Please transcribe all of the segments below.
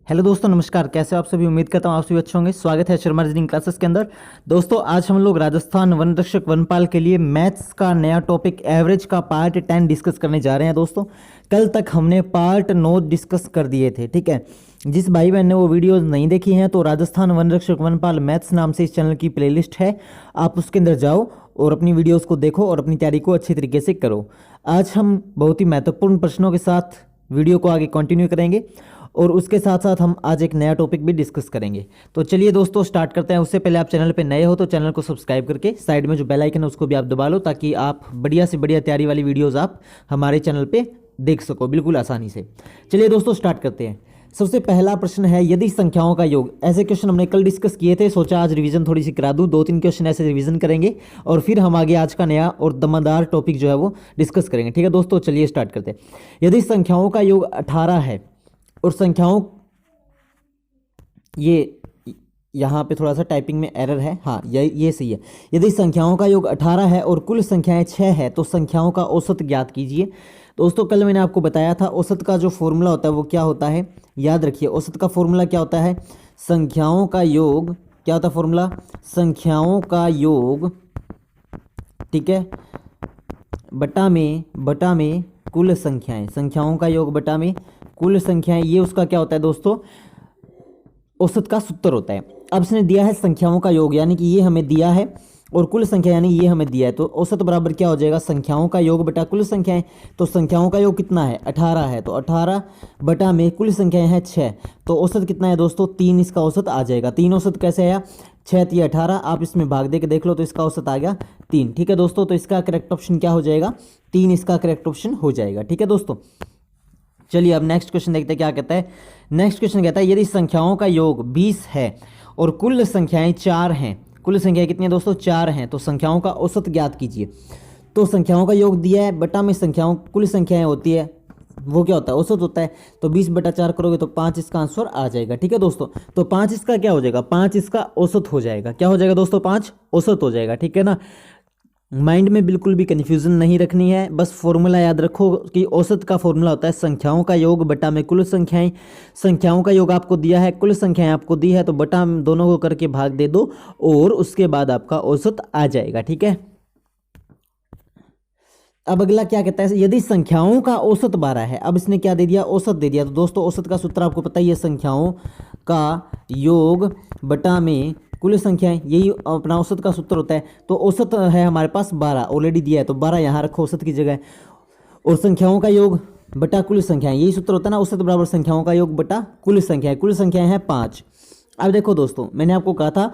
Hello दोस्तों, नमस्कार। कैसे हो आप सभी? उम्मीद करता हूँ आप सभी अच्छे होंगे। स्वागत है शर्मा रीजनिंग क्लासेस के अंदर। दोस्तों, आज हम लोग राजस्थान वन रक्षक वनपाल के लिए मैथ्स का नया टॉपिक एवरेज का पार्ट 10 डिस्कस करने जा रहे हैं। दोस्तों, कल तक हमने पार्ट 9 डिस्कस कर दिए थे, ठीक है। जिस भाई बहन ने वो वीडियोस नहीं देखी हैं तो राजस्थान वन रक्षक वनपाल मैथ्स नाम से इस चैनल की प्लेलिस्ट है, आप उसके अंदर जाओ और अपनी वीडियोस को देखो और अपनी तैयारी को अच्छी तरीके से करो। आज हम बहुत ही महत्वपूर्ण प्रश्नों के साथ वीडियो को आगे कंटिन्यू करेंगे और उसके साथ साथ हम आज एक नया टॉपिक भी डिस्कस करेंगे। तो चलिए दोस्तों, स्टार्ट करते हैं। उससे पहले आप चैनल पे नए हो तो चैनल को सब्सक्राइब करके साइड में जो बेल आइकन है उसको भी आप दबा लो, ताकि आप बढ़िया से बढ़िया तैयारी वाली वीडियोस आप हमारे चैनल पे देख सको बिल्कुल आसानी से। चलिए दोस्तों, स्टार्ट करते हैं। सबसे पहला प्रश्न है, यदि संख्याओं का योग। ऐसे क्वेश्चन हमने कल डिस्कस किए थे, सोचा आज रिवीजन थोड़ी सी करा दूं। 2-3 क्वेश्चन ऐसे रिवीजन करेंगे और फिर हम आगे आज का नया और दमदार टॉपिक जो है वो डिस्कस करेंगे, ठीक है दोस्तों। चलिए स्टार्ट करते हैं। यदि संख्याओं का योग 18 है और संख्याओं, ये यहाँ पे थोड़ा सा टाइपिंग में एरर है, हाँ ये सही है। यदि संख्याओं का योग 18 है और कुल संख्याएं 6 है तो संख्याओं का औसत ज्ञात कीजिए। दोस्तों, कल मैंने आपको बताया था औसत का जो फॉर्मूला होता है वो क्या होता है, याद रखिए। औसत का फॉर्मूला क्या होता है? संख्याओं का योग, क्या होता है फॉर्मूला? संख्याओं का योग, ठीक है, बटा में कुल संख्याएं। संख्याओं का योग बटा में कुल संख्याएं, ये उसका क्या होता है दोस्तों? औसत का सूत्र होता है। अब इसने दिया है संख्याओं का योग, यानी कि ये हमें दिया है, और कुल संख्या यानी ये हमें दिया है, तो औसत बराबर क्या हो जाएगा? संख्याओं का योग बटा कुल संख्याएं। तो संख्याओं का योग कितना है? 18 है, तो 18 बटा में कुल संख्याएं हैं 6, तो औसत कितना है दोस्तों? 3 इसका औसत आ जाएगा। 3 औसत कैसे आया? 6 3 18, आप इसमें भाग दे के देख लो तो इसका औसत आ गया 3, ठीक है दोस्तों। तो इसका करेक्ट ऑप्शन क्या हो जाएगा? 3 इसका करेक्ट ऑप्शन हो जाएगा, ठीक है दोस्तों। चलिए अब नेक्स्ट क्वेश्चन देखते हैं क्या कहता है। नेक्स्ट क्वेश्चन कहता है, यदि संख्याओं का योग 20 है और कुल संख्याएं 4 हैं, कुल संख्याएं कितनी है दोस्तों? 4 हैं, तो संख्याओं का औसत ज्ञात कीजिए। तो संख्याओं का योग दिया है, बटा में संख्याओं कुल संख्याएं होती है, वो क्या होता है? औसत होता है। तो 20 बटा 4 करोगे तो 5 इसका आंसर आ जाएगा, ठीक है दोस्तों। तो 5 इसका क्या हो जाएगा? 5 इसका औसत हो जाएगा। क्या हो जाएगा दोस्तों? 5 औसत हो जाएगा, ठीक है ना। माइंड में बिल्कुल भी कन्फ्यूजन नहीं रखनी है, बस फॉर्मूला याद रखो कि औसत का फॉर्मूला होता है संख्याओं का योग बटा में कुल संख्याएं। संख्याओं का योग आपको दिया है, कुल संख्याएं आपको दी है, तो बटा दोनों को करके भाग दे दो और उसके बाद आपका औसत आ जाएगा, ठीक है। अब अगला क्या कहता है, यदि संख्याओं का औसत 12 है। अब इसने क्या दे दिया? औसत दे दिया। तो दोस्तों, औसत का सूत्र आपको पता ही है, संख्याओं का योग बटा में कुल संख्याएं, यही अपना औसत का सूत्र होता है। तो औसत है हमारे पास 12, ऑलरेडी दिया है, तो 12 यहाँ रखो औसत की जगह। और संख्याओं का योग बटा कुल संख्याएं, यही सूत्र होता है ना, औसत बराबर संख्याओं का योग बटा कुल संख्याएं। कुल संख्याएं हैं 5। अब देखो दोस्तों, मैंने आपको कहा था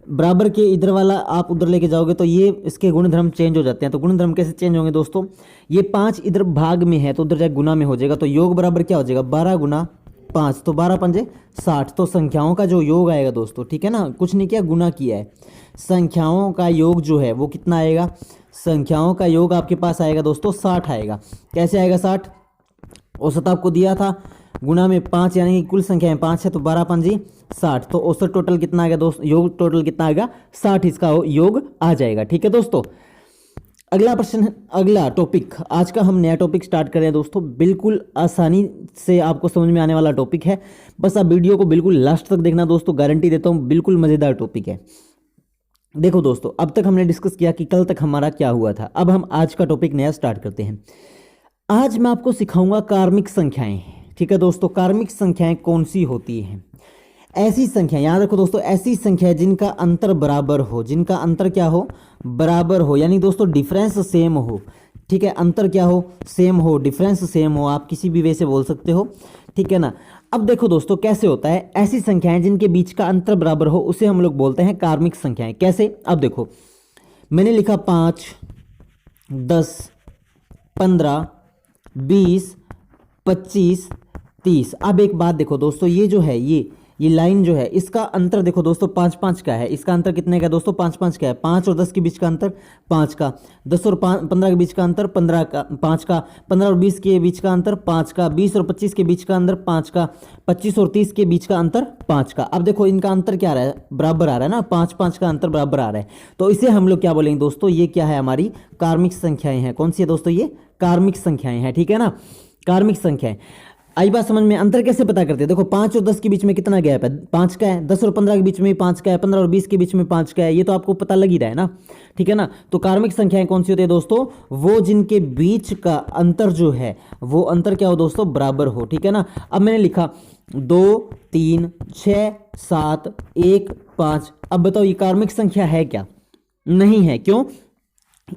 बराबर के इधर वाला आप उधर लेके जाओगे तो ये इसके गुणधर्म चेंज हो जाते हैं। तो गुणधर्म कैसे चेंज होंगे दोस्तों? ये 5 इधर भाग में है तो उधर जाए गुना में हो जाएगा, तो योग बराबर क्या हो जाएगा? 12 गुना 5, तो 12 पंजे 60। तो संख्याओं का जो योग आएगा दोस्तों, ठीक है ना, कुछ नहीं किया, गुना किया है। संख्याओं का योग जो है वो कितना आएगा? संख्याओं का योग आपके पास आएगा दोस्तों 60 आएगा। कैसे आएगा 60? औसत आपको दिया था, गुना में 5, यानी कि कुल संख्या है 5 है, तो 12 पंजी 60। तो औसत टोटल कितना आएगा दोस्तों? योग टोटल कितना आएगा? 60 इसका योग आ जाएगा, ठीक है दोस्तों। अगला प्रश्न, अगला टॉपिक, आज का हम नया टॉपिक स्टार्ट कर रहे हैं दोस्तों। बिल्कुल आसानी से आपको समझ में आने वाला टॉपिक है, बस आप वीडियो को बिल्कुल लास्ट तक देखना दोस्तों, गारंटी देता हूं बिल्कुल मजेदार टॉपिक है। देखो दोस्तों, अब तक हमने डिस्कस किया कि कल तक हमारा क्या हुआ था। अब हम आज का टॉपिक नया स्टार्ट करते हैं। आज मैं आपको सिखाऊंगा कार्मिक संख्याएं, ठीक है दोस्तों। कार्मिक संख्याएं कौन सी होती हैं? ऐसी संख्या, याद रखो दोस्तों, ऐसी संख्या जिनका अंतर बराबर हो, जिनका अंतर क्या हो? बराबर हो, यानी दोस्तों डिफरेंस सेम हो, ठीक है। अंतर क्या हो? सेम हो, डिफरेंस सेम हो, आप किसी भी वे से बोल सकते हो, ठीक है ना। अब देखो दोस्तों कैसे होता है, ऐसी संख्याएं जिनके बीच का अंतर बराबर हो उसे हम लोग बोलते हैं कार्मिक संख्याएं। कैसे? अब देखो, मैंने लिखा 5 10 15 20 25 30। अब एक बात देखो दोस्तों, ये जो है ये लाइन जो है, इसका अंतर देखो दोस्तों 5 5 का है। इसका अंतर कितने का है दोस्तों? 5 5 का है। 5 और 10 के बीच का अंतर 5 का, 10 और 15 के बीच का अंतर 15 का, 5 का, 15 और 20 के बीच का अंतर 5 का, 20 और 25 के बीच का अंतर 5 का, 25 और 30 के बीच का अंतर 5 का। अब देखो इनका अंतर क्या आ रहा है? बराबर आ रहा है ना, 5 5 का अंतर बराबर आ रहा है। तो इसे हम लोग क्या बोलेंगे दोस्तों? ये क्या है? हमारी कार्मिक संख्याएं हैं। कौन सी है दोस्तों? ये कार्मिक संख्याएं हैं, ठीक है ना, कार्मिक संख्याएं। आई बात समझ में? अंतर कैसे पता करते हैं? देखो 5 और 10 के बीच में कितना गैप है? 5 का है। 10 और 15 के बीच में 5 का है। 15 और 20 के बीच में 5 का है। ये तो आपको पता लग ही रहा है ना, ठीक है ना। तो कार्मिक संख्याएं कौन सी होती है दोस्तों? वो जिनके बीच का अंतर जो है वो अंतर क्या हो दोस्तों? बराबर हो, ठीक है ना। अब मैंने लिखा 2 3 6 7 1 5। अब बताओ ये कार्मिक संख्या है क्या? नहीं है। क्यों?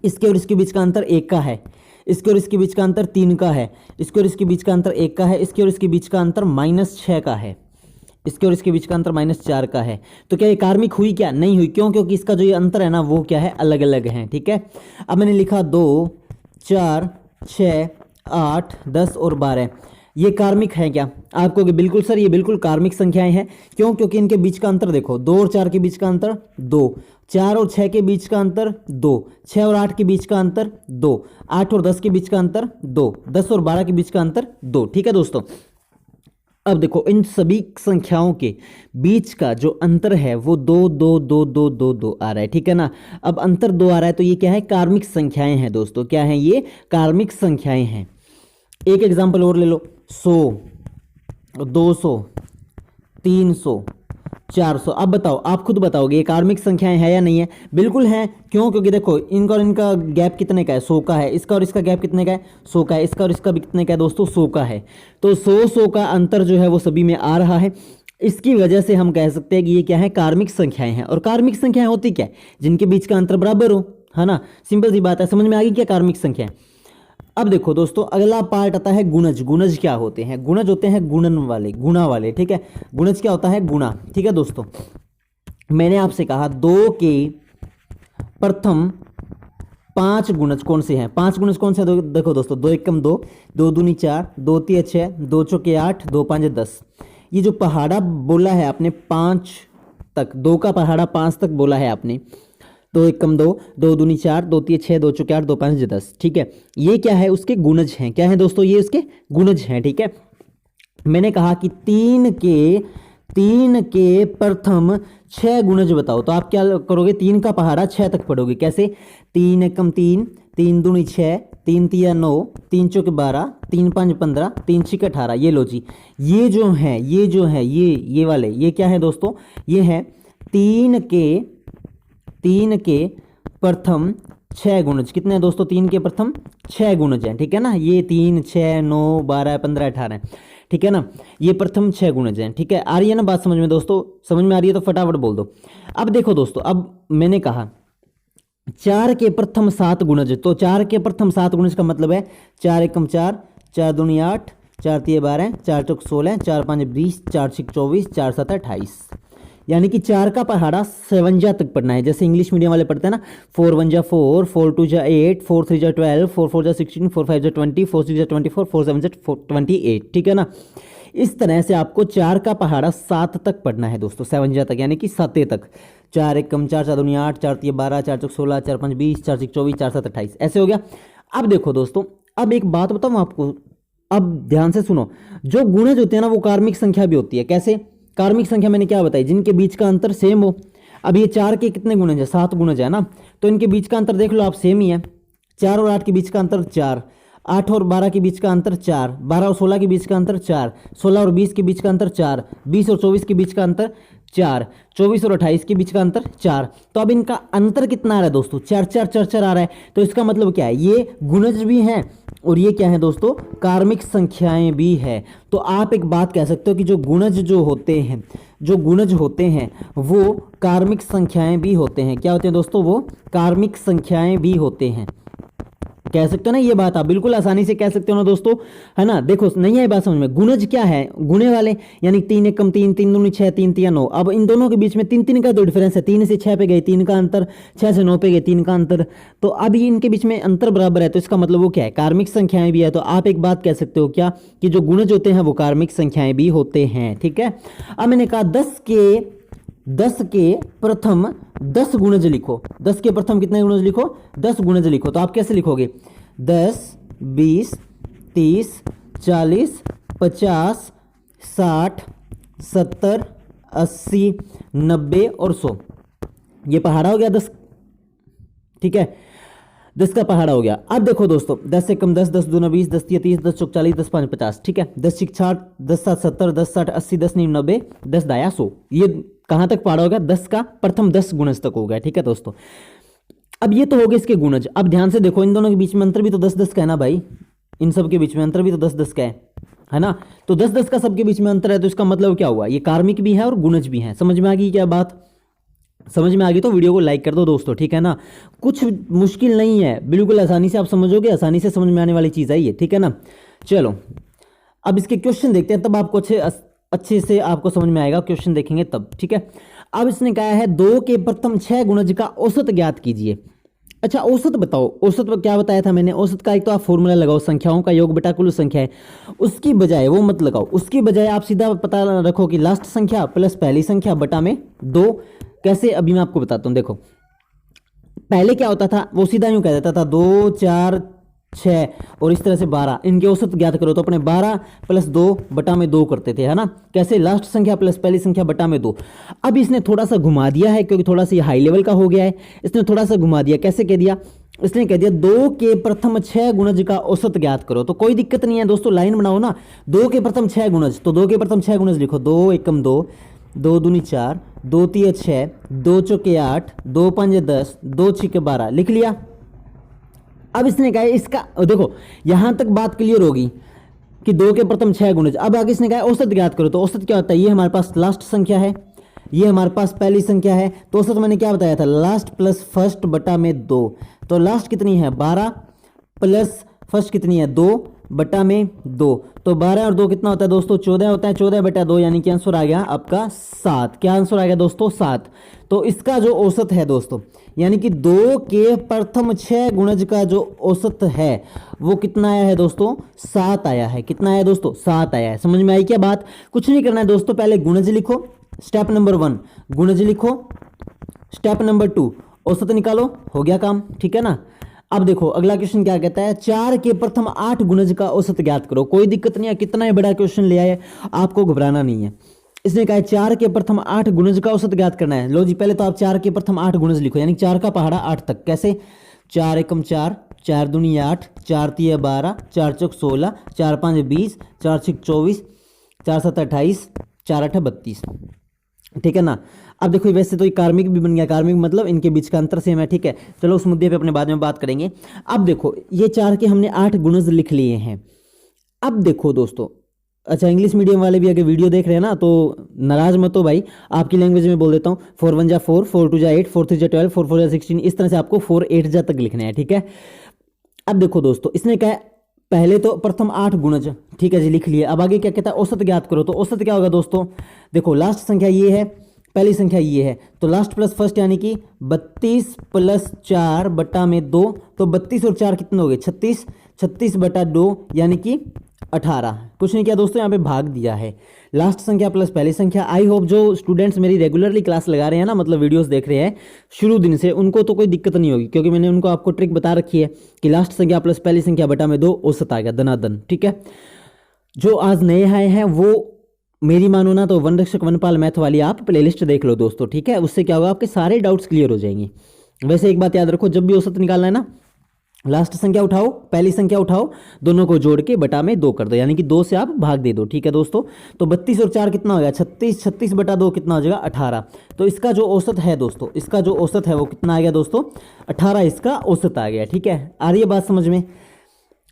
इसके और इसके बीच का अंतर 1 का है, इसके और इसके बीच का अंतर 3 का है, इसके और इसके बीच का अंतर 1 का है, इसके और इसके बीच का अंतर -6 का है, इसके और इसके बीच का अंतर -4 का है। तो क्या ये कार्मिक हुई? क्या नहीं हुई। क्यों? क्योंकि इसका जो ये अंतर है ना वो क्या है? अलग अलग है, ठीक है। अब मैंने लिखा 2 4 6 8 10 और 12, ये कार्मिक है क्या? आप कहोगे बिल्कुल सर ये बिल्कुल कार्मिक संख्याएं हैं। क्यों? क्योंकि इनके बीच का अंतर देखो, 2 और 4 के बीच का अंतर 2, 4 और 6 के बीच का अंतर 2, 6 और 8 के बीच का अंतर 2, 8 और 10 के बीच का अंतर 2, 10 और 12 के बीच का अंतर 2, ठीक है दोस्तों। अब देखो इन सभी संख्याओं के बीच का जो अंतर है वो 2 2 2 2 2 2 आ रहा है, ठीक है ना। अब अंतर 2 आ रहा है तो ये क्या है? कार्मिक संख्याएं हैं दोस्तों। क्या है ये? कार्मिक संख्याएं हैं। एक एग्जांपल और ले लो, 100 200 300 400। अब बताओ, आप खुद बताओगे ये कार्मिक संख्याएं है या नहीं है? बिल्कुल है। क्यों? क्योंकि देखो इनका और इनका गैप कितने का है? 100 का है। इसका और इसका गैप कितने का है? 100 का है। इसका और इसका भी कितने का है दोस्तों? 100 का है। तो 100 का अंतर जो है वो सभी में आ रहा है। इसकी वजह से हम कह सकते हैं कि ये क्या है? कार्मिक संख्याएं हैं। और कार्मिक संख्याएं होती क्या है? जिनके बीच का अंतर बराबर हो, है ना। सिंपल सी बात है। समझ में आ गई क्या कार्मिक संख्याएं? अब देखो दोस्तों अगला पार्ट आता है गुणज। गुणज क्या होते हैं? गुणज होते हैं गुणन वाले, गुणा वाले, ठीक है। गुणज क्या होता है? गुणा, ठीक है दोस्तों। मैंने आपसे कहा 2 के प्रथम 5 गुणज कौन से हैं? 5 गुणज कौन से हैं? देखो दोस्तों 2 एकम 2, 2 दूनी 4, 2 तिया 6, 2 चौके 8, 2 पांच 10। ये जो पहाड़ा बोला है आपने 5 तक, 2 का पहाड़ा 5 तक बोला है आपने। 2 एकम 2, 2 दूनी 4, 2 तिया 6, 2 चौके 8, 2 पांच 10, ठीक है। ये क्या है? उसके गुणज हैं। क्या है दोस्तों? ये उसके गुणज हैं, ठीक है। मैंने कहा कि 3 के प्रथम 6 गुणज बताओ। तो आप क्या करोगे? 3 का पहाड़ा 6 तक पढ़ोगे। कैसे? 3 एकम 3, 3 दूनी 6, 3 तिया 9, 3 चौके 12, 3 पांच 15, 3 छीक 18। ये लो जी, ये जो है ये वाले ये क्या है दोस्तों? ये है 3 के प्रथम 6 गुणज। कितने हैं दोस्तों? 3 के प्रथम 6 गुणज हैं, ठीक है ना। ये 3 6 9 12 15 18, ठीक है ना। ये प्रथम 6 गुणज हैं, ठीक है। आ रही है ना बात समझ में दोस्तों? समझ में आ रही है तो फटाफट बोल दो। अब देखो दोस्तों, अब मैंने कहा 4 के प्रथम 7 गुणज। तो 4 के प्रथम 7 गुणज का मतलब है 4 एकम 4, 4 दूनी 8, 4 तिया 12, 4 चौक 16, 4 पांच 20, 4 छीक 24, 4 सात 28। यानी कि 4 का पहाड़ा 57 तक पढ़ना है। जैसे इंग्लिश मीडियम वाले पढ़ते हैं ना, 4 1 जा 4, 4 2 जा 8, 4 3 जा 12, 4 4 जा 16, 4 5 जा 20, 4 6 जा 24, 4 7 जा 28, ठीक है ना। इस तरह से आपको 4 का पहाड़ा 7 तक पढ़ना है दोस्तों, 57 तक, यानी कि 7 तक। 4 एकम 4, 4 दूनी 8, 4 तिया 12, 4 चौक 16, 4 पांच 20, 4 छीक 24, 4 सात 28। ऐसे हो गया। अब देखो दोस्तों, अब एक बात बताऊं आपको, अब ध्यान से सुनो। जो गुणज होते हैं ना वो कार्मिक संख्या भी होती है। कैसे? कार्मिक संख्या मैंने क्या बताई? जिनके बीच का अंतर सेम हो। अब ये 4 के कितने गुणज है? 7 गुणज है ना। तो इनके बीच का अंतर देख लो आप, सेम ही है। 4 और 8 के बीच का अंतर 4, 8 और 12 के बीच का अंतर 4, 12 और 16 के बीच का अंतर 4, 16 और 20 के बीच का अंतर 4, 20 और 24 के बीच का अंतर 4, 24 और 28 के बीच का अंतर 4। तो अब इनका अंतर कितना आ रहा है दोस्तों? 4 4 4 4 आ रहा है। तो इसका मतलब क्या है? ये गुणज भी हैं और ये क्या है दोस्तों? कार्मिक संख्याएं भी है। तो आप एक बात कह सकते हो कि जो गुणज होते हैं वो कार्मिक संख्याएं भी होते हैं। क्या होते हैं दोस्तों? वो कार्मिक संख्याएं भी होते हैं। कह सकते हो ना ये बात? आप बिल्कुल आसानी से कह सकते हो ना दोस्तों, है ना। देखो नहीं है बात समझ में? गुणज क्या है? गुणे वाले, यानी 3 एकम 3, 3 दूनी 6, 3 तिया 9। अब इन दोनों के बीच में 3 3 का तो डिफरेंस है। 3 से 6 पे गए 3 का अंतर, 6 से 9 पे गए 3 का अंतर। तो अब ये इनके बीच में अंतर बराबर है, तो इसका मतलब वो क्या है? कार्मिक संख्याएं भी है। तो आप एक बात कह सकते हो क्या, कि जो गुणज होते हैं वो कार्मिक संख्याएं भी होते हैं, ठीक है। अब मैंने कहा 10 के प्रथम 10 गुणज लिखो। 10 के प्रथम कितने गुणज लिखो? 10 गुणज लिखो। तो आप कैसे लिखोगे? 10 20 30 40 50 60 70 80 90 और 100। ये पहाड़ा हो गया 10, ठीक है। 10 का पहाड़ा हो गया। अब देखो दोस्तों 10 से कम 10, 10 दूना 20, 10 तीय 30, 10 चौक 40, 10 5 50, ठीक है। 10 6 60, 10 7 70, 10 60 80, 10 9 90, 10 दाया 100। ये कहाँ तक पहाड़ा हो गया? 10 का प्रथम 10 गुणज तक हो गया, ठीक है दोस्तों। अब ये तो हो गए इसके गुणज। अब ध्यान से देखो इन दोनों के बीच में अंतर भी तो 10 10 का है ना भाई, इन सब के बीच में अंतर भी तो 10 10 का है ना। तो 10 10 का सबके बीच में अंतर है, तो इसका मतलब क्या हुआ? ये कार्मिक भी है और गुणज भी है। समझ में आ गई क्या बात? समझ में आ गई तो वीडियो को लाइक कर दो दोस्तों, ठीक है ना। कुछ मुश्किल नहीं है, बिल्कुल आसानी से आप समझोगे, आसानी से समझ में आने वाली चीज़ है ये, ठीक है ना। चलो अब इसके क्वेश्चन देखते हैं, तब आपको अच्छे से आपको समझ में आएगा, क्वेश्चन देखेंगे तब, ठीक है। अब इसने कहा है 2 के प्रथम 6 गुणज का औसत ज्ञात कीजिए। अच्छा औसत बताओ, औसत क्या बताया था मैंने? औसत का एक तो आप फॉर्मूला लगाओ, संख्याओं का योग बटा कुल संख्या है। उसकी बजाय वो मत लगाओ, उसकी बजाय आप सीधा पता रखो कि लास्ट संख्या प्लस पहली संख्या बटा में 2। कैसे? अभी मैं आपको बताता हूं। देखो पहले क्या होता था, वो सीधा यूं कह देता था 2 4 6 और इस तरह से 12, इनके औसत ज्ञात करो, तो अपने 12 प्लस 2 बटा में 2 करते थे, है ना। कैसे? लास्ट संख्या प्लस पहली संख्या बटा में 2। अब इसने थोड़ा सा घुमा दिया है, क्योंकि थोड़ा सा ये हाई लेवल का हो गया है, इसने थोड़ा सा घुमा दिया। कैसे कह दिया? इसने कह दिया 2 के प्रथम 6 गुणज का औसत ज्ञात करो। तो कोई दिक्कत नहीं है दोस्तों, लाइन बनाओ ना। 2 के प्रथम 6 गुणज, तो 2 के प्रथम 6 गुणज लिखो। 2 एकम 2, 2 दूनी 4, 2 तीय 6, 2 चौके 8, 2 पंजे 10, 2 छक्के 12, लिख लिया। अब इसने कहा इसका देखो यहां तक बात क्लियर होगी कि 2 के प्रथम 6 गुणज। अब आगे इसने कहा औसत ज्ञात करो, तो औसत क्या होता है? ये हमारे पास लास्ट संख्या है, ये हमारे पास पहली संख्या है, तो औसत मैंने क्या बताया था? लास्ट प्लस फर्स्ट बटा में 2। तो लास्ट कितनी है? 12 प्लस फर्स्ट कितनी है? 2 बटा में 2। तो 12 और 2 कितना होता है दोस्तों? 14 होता है। 14 बटा 2 यानी कि आंसर आ गया आपका 7। क्या आंसर आ गया दोस्तों? 7। तो इसका जो औसत है दोस्तों, यानी कि 2 के प्रथम 6 गुणज का जो औसत है वो कितना आया है दोस्तों? 7 आया है। कितना आया दोस्तों? 7 आया है। समझ में आई क्या बात? कुछ नहीं करना है दोस्तों, पहले गुणज लिखो, स्टेप नंबर 1 गुणज लिखो, स्टेप नंबर 2 औसत निकालो, हो गया काम, ठीक है ना। अब देखो अगला क्वेश्चन क्या कहता है? 4 के प्रथम 8 गुणज का औसत ज्ञात करो। कोई दिक्कत नहीं है, कितना ही बड़ा क्वेश्चन ले आए, आपको घबराना नहीं है। इसने कहा है 4 के प्रथम 8 गुणज का औसत ज्ञात करना है। लो जी पहले तो आप 4 के प्रथम 8 गुणज लिखो, यानी 4 का पहाड़ा 8 तक। कैसे? 4 एकम 4, 4 दूनी 8, 4 तीय 12, 4 चौक 16, 4 5 20, 4 6 24, 4 7 28, 4 8 32, ठीक है ना। अब देखो वैसे तो ये कार्मिक भी बन गया, कार्मिक मतलब इनके बीच का अंतर सेम है, ठीक है। चलो उस मुद्दे पे अपने बाद में बात करेंगे। अब देखो ये 4 के हमने 8 गुणज लिख लिए हैं। अब देखो दोस्तों, अच्छा इंग्लिश मीडियम वाले भी अगर वीडियो देख रहे हैं ना तो नाराज मत हो भाई, आपकी लैंग्वेज में बोल देता हूँ। 4 1 जा 4, 4 2 जा 8, 4 3 जा 12, 4 4 जा 16, इस तरह से आपको 4 8 जा तक लिखना है, ठीक है। अब देखो दोस्तों इसने कहा पहले तो प्रथम 8 गुणज, ठीक है जी, लिख लिए। अब आगे क्या कहता है? औसत ज्ञात करो। तो औसत क्या होगा दोस्तों? देखो लास्ट संख्या ये है, पहली संख्या ये है, तो लास्ट प्लस फर्स्ट यानी कि 32 प्लस 4 बटा में 2। तो 32 और 4 कितने हो गए? 36, 36 बटा 2 यानी कि 18। कुछ नहीं किया दोस्तों, यहाँ पे भाग दिया है। लास्ट संख्या प्लस पहली संख्या। आई होप जो स्टूडेंट्स मेरी रेगुलरली क्लास लगा रहे हैं ना, मतलब वीडियोस देख रहे हैं शुरू दिन से, उनको तो कोई दिक्कत नहीं होगी, क्योंकि मैंने उनको आपको ट्रिक बता रखी है कि लास्ट संख्या प्लस पहली संख्या बटा में 2 औसत आ गया दनादन, ठीक है। जो आज नए आए हैं वो मेरी मानो ना तो वन रक्षक वनपाल मैथ वाली आप प्लेलिस्ट देख लो दोस्तों, ठीक है। उससे क्या होगा? आपके सारे डाउट्स क्लियर हो जाएंगे। वैसे एक बात याद रखो, जब भी औसत निकालना है ना, लास्ट संख्या उठाओ, पहली संख्या उठाओ, दोनों को जोड़ के बटा में 2 कर दो, यानी कि 2 से आप भाग दे दो, ठीक है दोस्तों। तो 32 और 4 कितना हो गया? 36, 36 बटा 2 कितना हो जाएगा? 18। तो इसका जो औसत है दोस्तों, इसका जो औसत है वो कितना आ गया दोस्तों? 18 इसका औसत आ गया, ठीक है। आ रही है बात समझ में?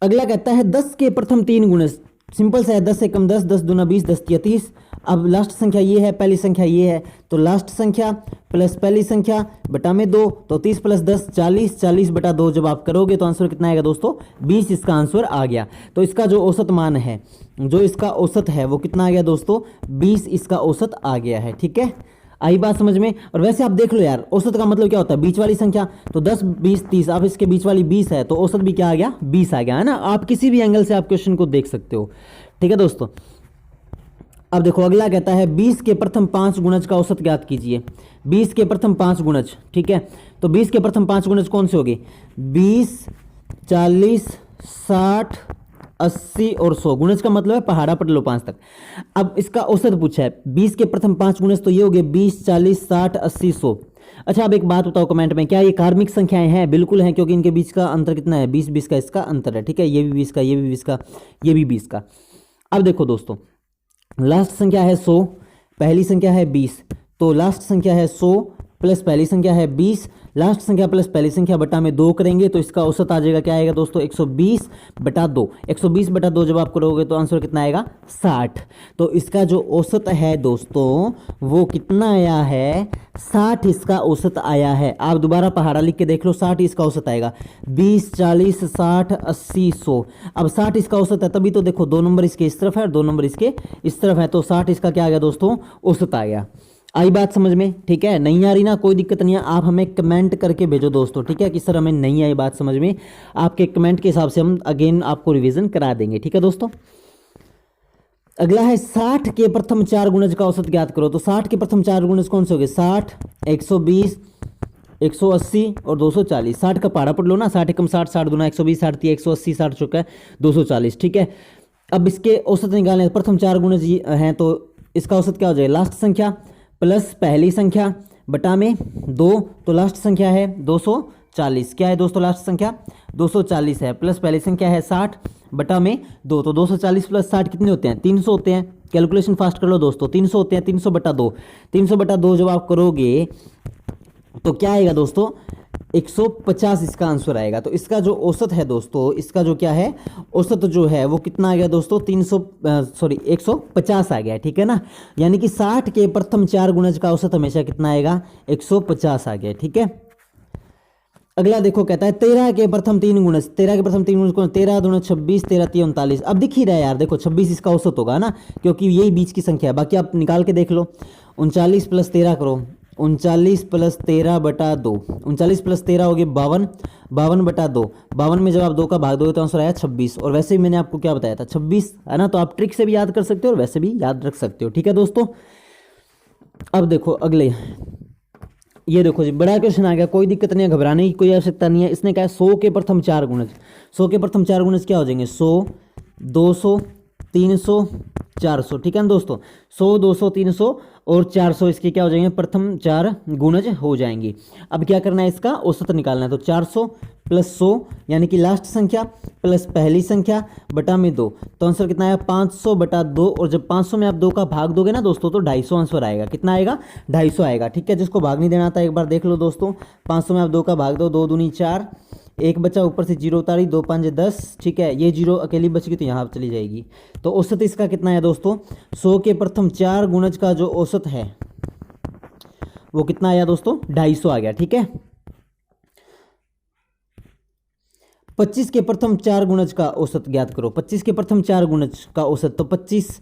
अगला कहता है 10 के प्रथम 3 गुणज। सिंपल सा है, 10 से कम 10, 10 दूना 20, 10 तीय 30। अब लास्ट संख्या ये है, पहली संख्या ये है, तो लास्ट संख्या प्लस पहली संख्या बटा में 2, तो 30 प्लस 10 40, 40 बटा 2 जब आप करोगे तो आंसर कितना आएगा दोस्तों? 20 इसका आंसर आ गया। तो इसका जो औसत मान है, जो इसका औसत है वो कितना आ गया दोस्तों? 20 इसका औसत आ गया है, ठीक है। आई बात समझ में? और वैसे आप देख लो यार, औसत का मतलब क्या होता है? बीच वाली संख्या, तो 10 20 30, अब इसके बीच वाली 20 है, तो औसत भी क्या आ गया? 20 आ गया, है ना। आप किसी भी एंगल से आप क्वेश्चन को देख सकते हो, ठीक है दोस्तों। अब देखो अगला कहता है 20 के प्रथम 5 गुणज का औसत ज्ञात कीजिए। 20 के प्रथम 5 गुणज, ठीक है। तो 20 के प्रथम 5 गुणज कौन से हो गए? 20 40 60 80 और 100। गुणज का मतलब है पहाड़ा पढ़ लो 5 तक। अब इसका औसत पूछा है, 20 के प्रथम 5 गुणज तो ये हो गए 20 40 60 80 100। अच्छा, अब एक बात बताओ कमेंट में, क्या ये कार्मिक संख्याएं हैं? बिल्कुल हैं, क्योंकि इनके बीच का अंतर कितना है? 20 20 का इसका अंतर है, ठीक है। ये भी 20 का, ये भी 20 का, ये भी 20 का। अब देखो दोस्तों, लास्ट संख्या है 100, पहली संख्या है 20, तो लास्ट संख्या है 100 प्लस पहली संख्या है 20, लास्ट संख्या प्लस पहली संख्या बटा में 2 करेंगे तो इसका औसत आ जाएगा, क्या आएगा दोस्तों? 120 बटा 2। 120 बटा 2 जब आप करोगे तो आंसर कितना आएगा? 60। तो इसका जो औसत है दोस्तों वो कितना आया है? 60 इसका औसत आया है। आप दोबारा पहाड़ा लिख के देख लो, 60 इसका औसत आएगा। 20 40 60 80 100। अब 60 इसका औसत है, तभी तो देखो 2 नंबर इसके इस तरफ है और 2 नंबर इसके इस तरफ है, तो 60 इसका क्या आ गया दोस्तों? औसत आ गया। आई बात समझ में? ठीक है, नहीं आ रही ना, कोई दिक्कत नहीं है, आप हमें कमेंट करके भेजो दोस्तों, ठीक है, कि सर हमें नहीं आई बात समझ में। आपके कमेंट के हिसाब से हम अगेन आपको रिवीजन करा देंगे, ठीक है दोस्तों। अगला है 60 के प्रथम 4 गुणज का औसत ज्ञात करो। तो 60 के प्रथम 4 गुणज कौन से हो गए? 60 120 180 और 240। 60 का पहाड़ा पढ़ लो ना, 60 एकम 60 60 दूना 120 60 3 180 60 चौका 240, ठीक है। अब इसके औसत निकालने, प्रथम 4 गुणज हैं तो इसका औसत क्या हो जाएगा? लास्ट संख्या प्लस पहली संख्या बटा में 2, तो लास्ट संख्या है 240। क्या है दोस्तों? लास्ट संख्या 240 है, प्लस पहली संख्या है 60 बटा में 2, तो 240 प्लस 60 कितने होते हैं? 300 होते हैं। कैलकुलेशन फास्ट कर लो दोस्तों, 300 होते हैं। 300 बटा 2, 300 बटा 2 जब आप करोगे तो क्या आएगा दोस्तों? 150 इसका आंसर आएगा। तो इसका जो औसत है दोस्तों, इसका जो क्या है औसत जो है वो कितना आ गया दोस्तों? 150 आ गया, ठीक है ना। यानी कि 60 के प्रथम 4 गुणज का औसत हमेशा कितना आएगा? 150 आ गया, ठीक है। अगला देखो, कहता है 13 के प्रथम 3 गुणज। 13 के प्रथम 3 गुणज कौन? 13 दूना 26 13 3 39। अब दिख ही रहा है यार, देखो 26 इसका औसत होगा ना, क्योंकि यही बीच की संख्या है। बाकी आप निकाल के देख लो। 39 प्लस 13 करो, 39 प्लस 13 बटा 2, 39 प्लस 13 हो गए 52, 52 बटा 2, 52 में जब आप 2 का भाग दोगे तो आंसर आया 26। और वैसे भी मैंने आपको क्या बताया था? 26 है ना। तो आप ट्रिक से भी याद कर सकते हो और वैसे भी याद रख सकते हो, ठीक है दोस्तों। अब देखो अगले, ये देखो जी, बड़ा क्वेश्चन आ गया, कोई दिक्कत नहीं है, घबराने की कोई आवश्यकता नहीं है। इसने कहा 100 के प्रथम 4 गुणज। 100 के प्रथम 4 गुणज क्या हो जाएंगे? 100 200 300 400, ठीक है ना दोस्तों। 100 200 300 और 400 इसके क्या हो जाएंगे? प्रथम 4 गुणज हो जाएंगी। अब क्या करना है? इसका औसत निकालना है। तो 400 प्लस 100 यानी कि लास्ट संख्या प्लस पहली संख्या बटा में 2, तो आंसर कितना आया? 500 बटा 2। और जब 500 में आप 2 का भाग दोगे ना दोस्तों तो 250 आंसर आएगा। कितना आएगा? 250 आएगा, ठीक है। जिसको भाग नहीं देना था एक बार देख लो दोस्तों। 500 में आप 2 का भाग दो, 2 दूनी 4, एक बचा, ऊपर से जीरो उतारी, 2 5 10, ठीक है। ये जीरो अकेली बच गई तो यहाँ चली जाएगी। तो औसत इसका कितना है दोस्तों? 100 के प्रथम 4 गुणज का जो औसत है वो कितना आया दोस्तों? 250 आ गया, ठीक है। 25 के प्रथम 4 गुणज का औसत ज्ञात करो। 25 के प्रथम 4 गुणज का औसत, तो 25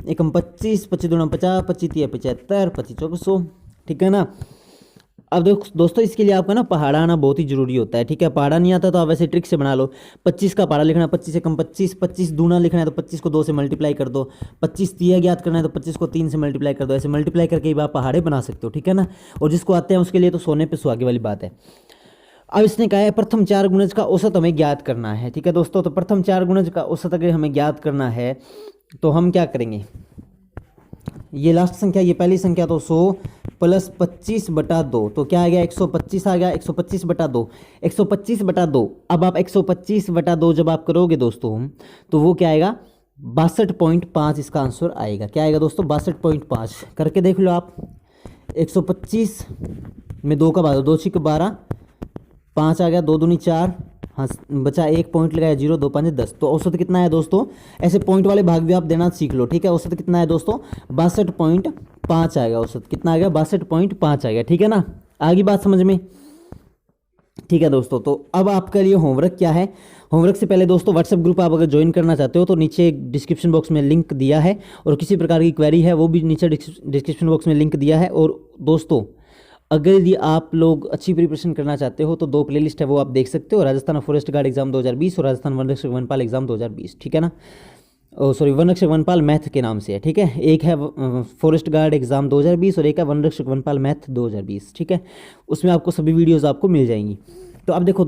एकम 25, 25 दूना 50, 25 3 75, 25 चौक 100, ठीक है ना। अब देखो दोस्तों, इसके लिए आपका ना पहाड़ा आना बहुत ही जरूरी होता है, ठीक है। पहाड़ा नहीं आता तो आप वैसे ट्रिक से बना लो। 25 का पहाड़ा लिखना है, 25 से कम 25, 25 दूना लिखना है तो 25 को 2 से मल्टीप्लाई कर दो, 25 तिया ज्ञात करना है तो 25 को 3 से मल्टीप्लाई कर दो। ऐसे मल्टीप्लाई करके ही आप पहाड़े बना सकते हो, ठीक है ना। और जिसको आते हैं उसके लिए तो सोने पे सुहागे वाली बात है। अब इसने कहा है प्रथम 4 गुणज का औसत हमें ज्ञात करना है, ठीक है दोस्तों। तो प्रथम 4 गुणज का औसत अगर हमें ज्ञात करना है तो हम क्या करेंगे? ये लास्ट संख्या, ये पहली संख्या, तो 100 प्लस 25 बटा 2, तो क्या आ गया? 125 आ गया। 125 बटा 2, 125 बटा 2। अब आप 125 बटा 2 जब आप करोगे दोस्तों तो वो क्या आएगा? 62.5 इसका आंसर आएगा। क्या आएगा दोस्तों? 62.5। करके देख लो आप। 125 में 2 का भाग, 2 6 12, 5 आ गया, 2 दूनी 4, हाँ बचा 1 पॉइंट लगाया 0, 2 5 10। तो औसत कितना है दोस्तों? ऐसे पॉइंट वाले भाग भी आप देना सीख लो, ठीक है। औसत कितना है दोस्तों? 62.5 आएगा औसत। कितना आ गया? 62.5 आ गया, ठीक है ना। आगे बात समझ में? ठीक है दोस्तों, तो अब आपके लिए होमवर्क क्या है? होमवर्क से पहले दोस्तों व्हाट्सएप ग्रुप आप अगर ज्वाइन करना चाहते हो तो नीचे डिस्क्रिप्शन बॉक्स में लिंक दिया है, और किसी प्रकार की क्वेरी है वो भी नीचे डिस्क्रिप्शन बॉक्स में लिंक दिया है। और दोस्तों अगर यदि आप लोग अच्छी प्रिपरेशन करना चाहते हो तो 2 प्लेलिस्ट है वो आप देख सकते हो, राजस्थान फॉरेस्ट गार्ड एग्जाम 2020 और राजस्थान वनरक्षक वनपाल एग्जाम 2020, ठीक है ना। सॉरी, वनरक्षक वनपाल मैथ के नाम से है, ठीक है। एक है फॉरेस्ट गार्ड एग्जाम 2020 और एक है वनरक्षक वनपाल मैथ 2020, ठीक है। उसमें आपको सभी वीडियोज़ आपको मिल जाएंगी। तो अब देखो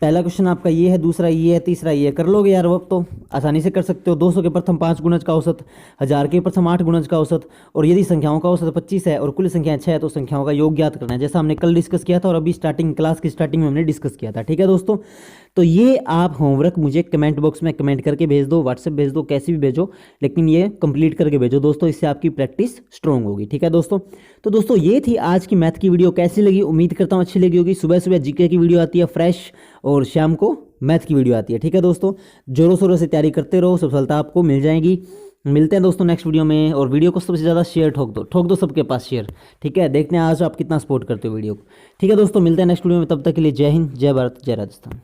पहला क्वेश्चन आपका ये है, दूसरा ये है, तीसरा ये है। कर लोगे यार, वो अब तो आसानी से कर सकते हो। 200 के प्रथम 5 गुणज का औसत, 1000 के प्रथम 8 गुणज का औसत, और यदि संख्याओं का औसत 25 है और कुल संख्याएं 6 है तो संख्याओं का योग ज्ञात करना है, जैसा हमने कल डिस्कस किया था और अभी स्टार्टिंग क्लास की स्टार्टिंग में हमने डिस्कस किया था। ठीक है दोस्तों, तो ये आप होमवर्क मुझे कमेंट बॉक्स में कमेंट करके भेज दो, व्हाट्सएप भेज दो, कैसे भी भेजो, लेकिन ये कंप्लीट करके भेजो दोस्तों, इससे आपकी प्रैक्टिस स्ट्रॉन्ग होगी। ठीक है दोस्तों, तो दोस्तों ये थी आज की मैथ की वीडियो। कैसी लगी, उम्मीद करता हूँ अच्छी लगी होगी। सुबह सुबह जीके की वीडियो आती है फ्रेश, और शाम को मैथ की वीडियो आती है। ठीक है दोस्तों, जोरों शोरों से तैयारी करते रहो, सफलता आपको मिल जाएगी। मिलते हैं दोस्तों नेक्स्ट वीडियो में, और वीडियो को सबसे ज़्यादा शेयर ठोक दो सबके पास शेयर। ठीक है, देखते हैं आज आप कितना सपोर्ट करते हो वीडियो को। ठीक है दोस्तों, मिलते हैं नेक्स्ट वीडियो में, तब तक के लिए जय हिंद, जय भारत, जय राजस्थान।